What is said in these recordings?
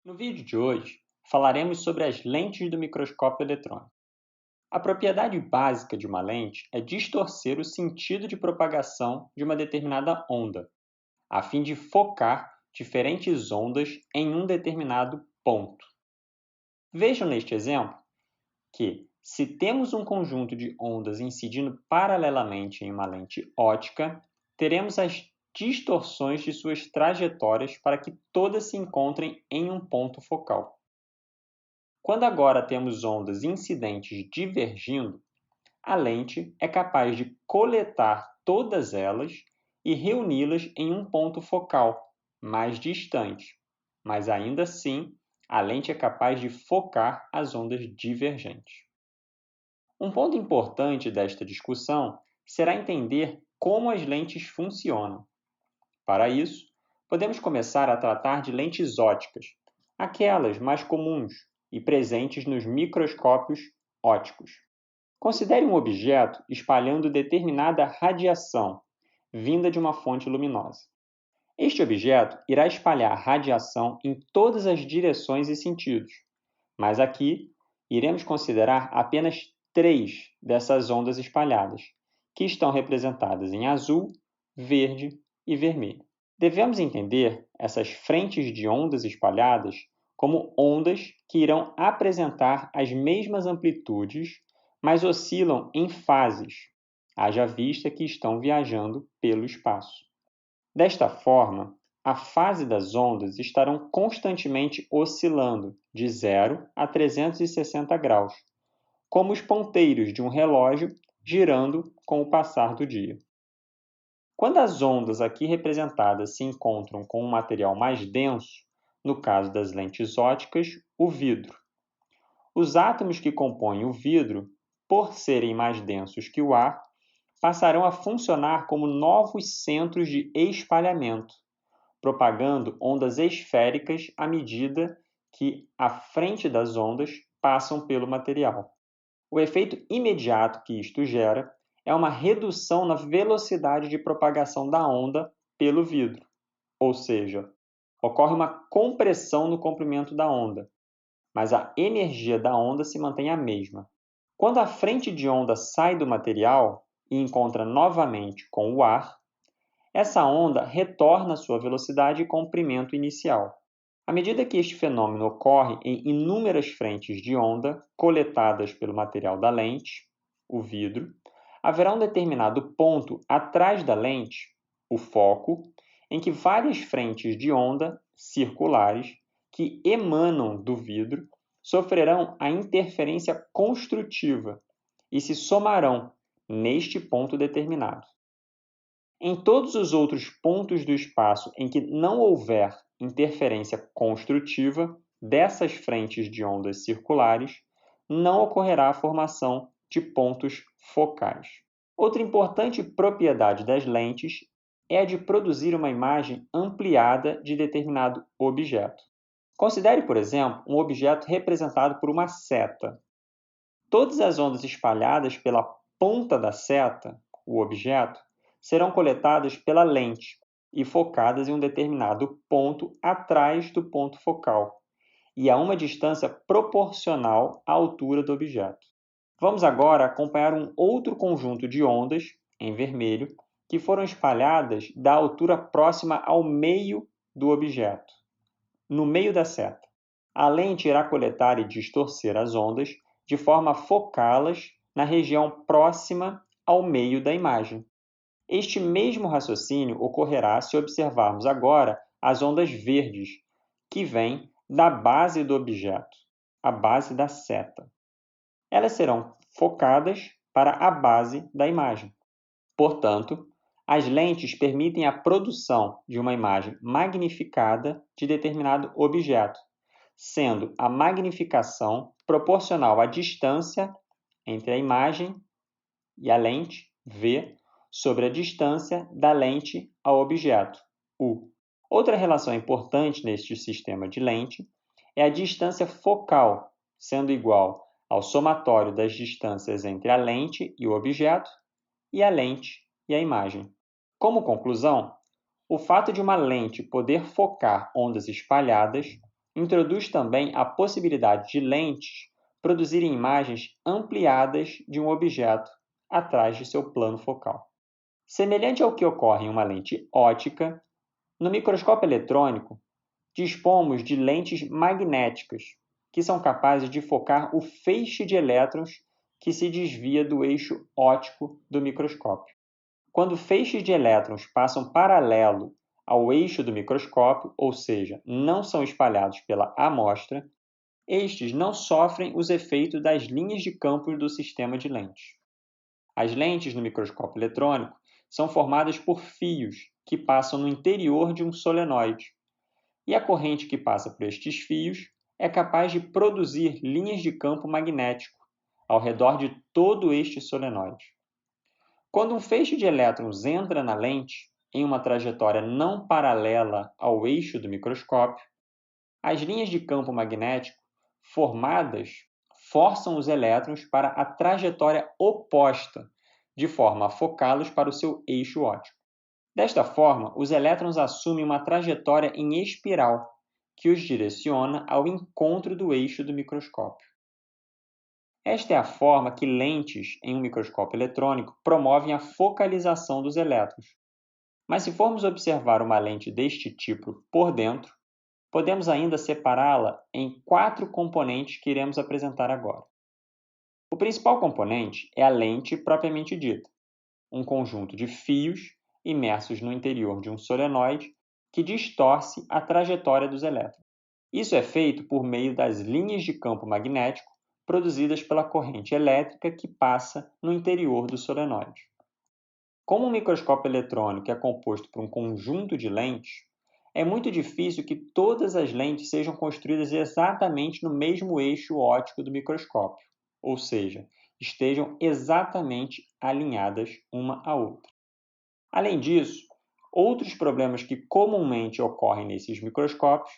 No vídeo de hoje, falaremos sobre as lentes do microscópio eletrônico. A propriedade básica de uma lente é distorcer o sentido de propagação de uma determinada onda, a fim de focar diferentes ondas em um determinado ponto. Vejam neste exemplo que, se temos um conjunto de ondas incidindo paralelamente em uma lente ótica, teremos as distorções de suas trajetórias para que todas se encontrem em um ponto focal. Quando agora temos ondas incidentes divergindo, a lente é capaz de coletar todas elas e reuni-las em um ponto focal, mais distante, mas ainda assim a lente é capaz de focar as ondas divergentes. Um ponto importante desta discussão será entender como as lentes funcionam. Para isso, podemos começar a tratar de lentes óticas, aquelas mais comuns e presentes nos microscópios ópticos. Considere um objeto espalhando determinada radiação vinda de uma fonte luminosa. Este objeto irá espalhar radiação em todas as direções e sentidos, mas aqui iremos considerar apenas três dessas ondas espalhadas, que estão representadas em azul, verde e vermelho. Devemos entender essas frentes de ondas espalhadas como ondas que irão apresentar as mesmas amplitudes, mas oscilam em fases, haja vista que estão viajando pelo espaço. Desta forma, a fase das ondas estarão constantemente oscilando de 0 a 360 graus, como os ponteiros de um relógio girando com o passar do dia. Quando as ondas aqui representadas se encontram com um material mais denso, no caso das lentes óticas, o vidro. Os átomos que compõem o vidro, por serem mais densos que o ar, passarão a funcionar como novos centros de espalhamento, propagando ondas esféricas à medida que a frente das ondas passam pelo material. O efeito imediato que isto gera é uma redução na velocidade de propagação da onda pelo vidro, ou seja, ocorre uma compressão no comprimento da onda, mas a energia da onda se mantém a mesma. Quando a frente de onda sai do material e encontra novamente com o ar, essa onda retorna à sua velocidade e comprimento inicial. À medida que este fenômeno ocorre em inúmeras frentes de onda coletadas pelo material da lente, o vidro, haverá um determinado ponto atrás da lente, o foco, em que várias frentes de onda circulares que emanam do vidro sofrerão a interferência construtiva e se somarão neste ponto determinado. Em todos os outros pontos do espaço em que não houver interferência construtiva dessas frentes de ondas circulares, não ocorrerá a formação de pontos focais. Outra importante propriedade das lentes é a de produzir uma imagem ampliada de determinado objeto. Considere, por exemplo, um objeto representado por uma seta. Todas as ondas espalhadas pela ponta da seta, o objeto, serão coletadas pela lente e focadas em um determinado ponto atrás do ponto focal e a uma distância proporcional à altura do objeto. Vamos agora acompanhar um outro conjunto de ondas, em vermelho, que foram espalhadas da altura próxima ao meio do objeto, no meio da seta. A lente irá coletar e distorcer as ondas de forma a focá-las na região próxima ao meio da imagem. Este mesmo raciocínio ocorrerá se observarmos agora as ondas verdes, que vêm da base do objeto, a base da seta. Elas serão focadas para a base da imagem. Portanto, as lentes permitem a produção de uma imagem magnificada de determinado objeto, sendo a magnificação proporcional à distância entre a imagem e a lente, V, sobre a distância da lente ao objeto, U. Outra relação importante neste sistema de lente é a distância focal, sendo igual ao somatório das distâncias entre a lente e o objeto e a lente e a imagem. Como conclusão, o fato de uma lente poder focar ondas espalhadas introduz também a possibilidade de lentes produzirem imagens ampliadas de um objeto atrás de seu plano focal. Semelhante ao que ocorre em uma lente óptica, no microscópio eletrônico, dispomos de lentes magnéticas, que são capazes de focar o feixe de elétrons que se desvia do eixo óptico do microscópio. Quando feixes de elétrons passam paralelo ao eixo do microscópio, ou seja, não são espalhados pela amostra, estes não sofrem os efeitos das linhas de campo do sistema de lentes. As lentes no microscópio eletrônico são formadas por fios que passam no interior de um solenoide, e a corrente que passa por estes fios é capaz de produzir linhas de campo magnético ao redor de todo este solenoide. Quando um feixe de elétrons entra na lente em uma trajetória não paralela ao eixo do microscópio, as linhas de campo magnético formadas forçam os elétrons para a trajetória oposta, de forma a focá-los para o seu eixo óptico. Desta forma, os elétrons assumem uma trajetória em espiral, que os direciona ao encontro do eixo do microscópio. Esta é a forma que lentes em um microscópio eletrônico promovem a focalização dos elétrons. Mas se formos observar uma lente deste tipo por dentro, podemos ainda separá-la em 4 componentes que iremos apresentar agora. O principal componente é a lente propriamente dita, um conjunto de fios imersos no interior de um solenoide que distorce a trajetória dos elétrons. Isso é feito por meio das linhas de campo magnético produzidas pela corrente elétrica que passa no interior do solenoide. Como um microscópio eletrônico é composto por um conjunto de lentes, é muito difícil que todas as lentes sejam construídas exatamente no mesmo eixo óptico do microscópio, ou seja, estejam exatamente alinhadas uma à outra. Além disso, outros problemas que comumente ocorrem nesses microscópios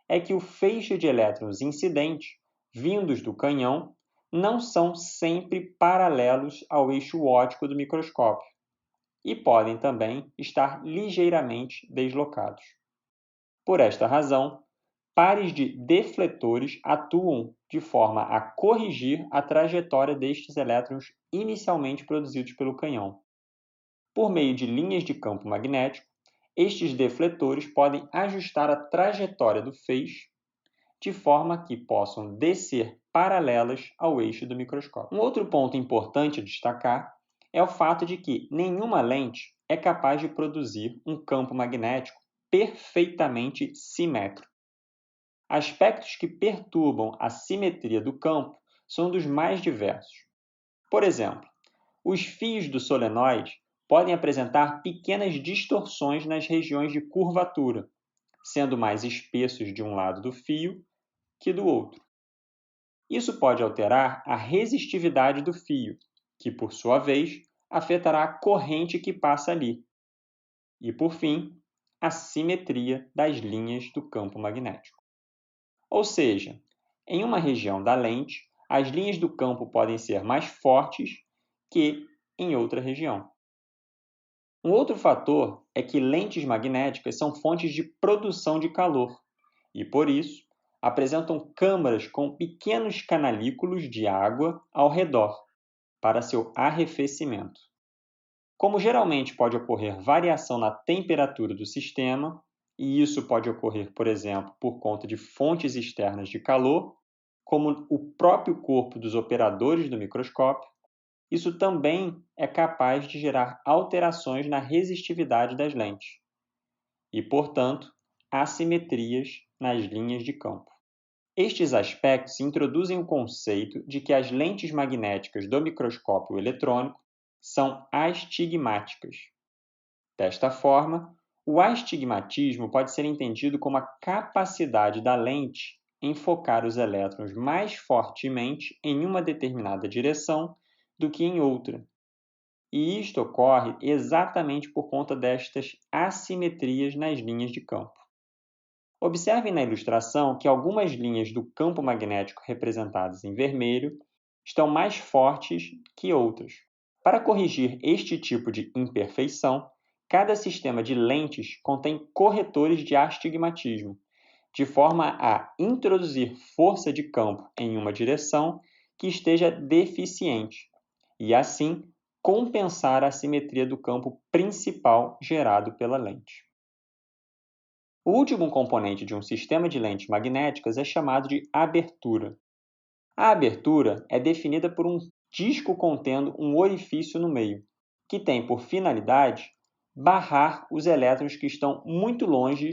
é que o feixe de elétrons incidentes, vindos do canhão, não são sempre paralelos ao eixo óptico do microscópio e podem também estar ligeiramente deslocados. Por esta razão, pares de defletores atuam de forma a corrigir a trajetória destes elétrons inicialmente produzidos pelo canhão. Por meio de linhas de campo magnético, estes defletores podem ajustar a trajetória do feixe de forma que possam descer paralelas ao eixo do microscópio. Um outro ponto importante a destacar é o fato de que nenhuma lente é capaz de produzir um campo magnético perfeitamente simétrico. Aspectos que perturbam a simetria do campo são dos mais diversos. Por exemplo, os fios do solenoide podem apresentar pequenas distorções nas regiões de curvatura, sendo mais espessos de um lado do fio que do outro. Isso pode alterar a resistividade do fio, que, por sua vez, afetará a corrente que passa ali. E, por fim, a simetria das linhas do campo magnético. Ou seja, em uma região da lente, as linhas do campo podem ser mais fortes que em outra região. Um outro fator é que lentes magnéticas são fontes de produção de calor e, por isso, apresentam câmaras com pequenos canalículos de água ao redor para seu arrefecimento. Como geralmente pode ocorrer variação na temperatura do sistema, e isso pode ocorrer, por exemplo, por conta de fontes externas de calor, como o próprio corpo dos operadores do microscópio, isso também é capaz de gerar alterações na resistividade das lentes e, portanto, assimetrias nas linhas de campo. Estes aspectos introduzem o conceito de que as lentes magnéticas do microscópio eletrônico são astigmáticas. Desta forma, o astigmatismo pode ser entendido como a capacidade da lente em focar os elétrons mais fortemente em uma determinada direção do que em outra. E isto ocorre exatamente por conta destas assimetrias nas linhas de campo. Observem na ilustração que algumas linhas do campo magnético representadas em vermelho estão mais fortes que outras. Para corrigir este tipo de imperfeição, cada sistema de lentes contém corretores de astigmatismo, de forma a introduzir força de campo em uma direção que esteja deficiente e, assim, compensar a assimetria do campo principal gerado pela lente. O último componente de um sistema de lentes magnéticas é chamado de abertura. A abertura é definida por um disco contendo um orifício no meio, que tem por finalidade barrar os elétrons que estão muito longe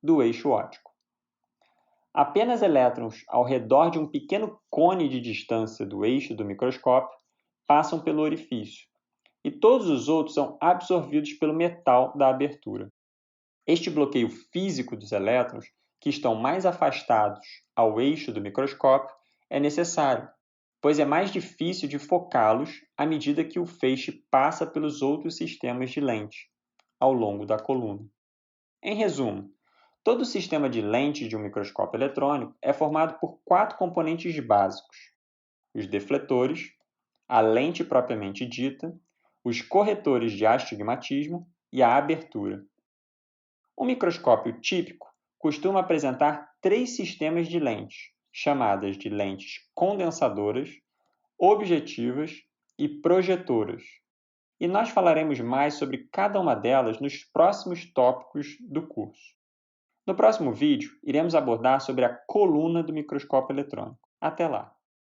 do eixo óptico. Apenas elétrons ao redor de um pequeno cone de distância do eixo do microscópio passam pelo orifício, e todos os outros são absorvidos pelo metal da abertura. Este bloqueio físico dos elétrons, que estão mais afastados ao eixo do microscópio, é necessário, pois é mais difícil de focá-los à medida que o feixe passa pelos outros sistemas de lente ao longo da coluna. Em resumo, todo o sistema de lentes de um microscópio eletrônico é formado por 4 componentes básicos: os defletores, a lente propriamente dita, os corretores de astigmatismo e a abertura. Um microscópio típico costuma apresentar 3 sistemas de lentes, chamadas de lentes condensadoras, objetivas e projetoras. E nós falaremos mais sobre cada uma delas nos próximos tópicos do curso. No próximo vídeo, iremos abordar sobre a coluna do microscópio eletrônico. Até lá!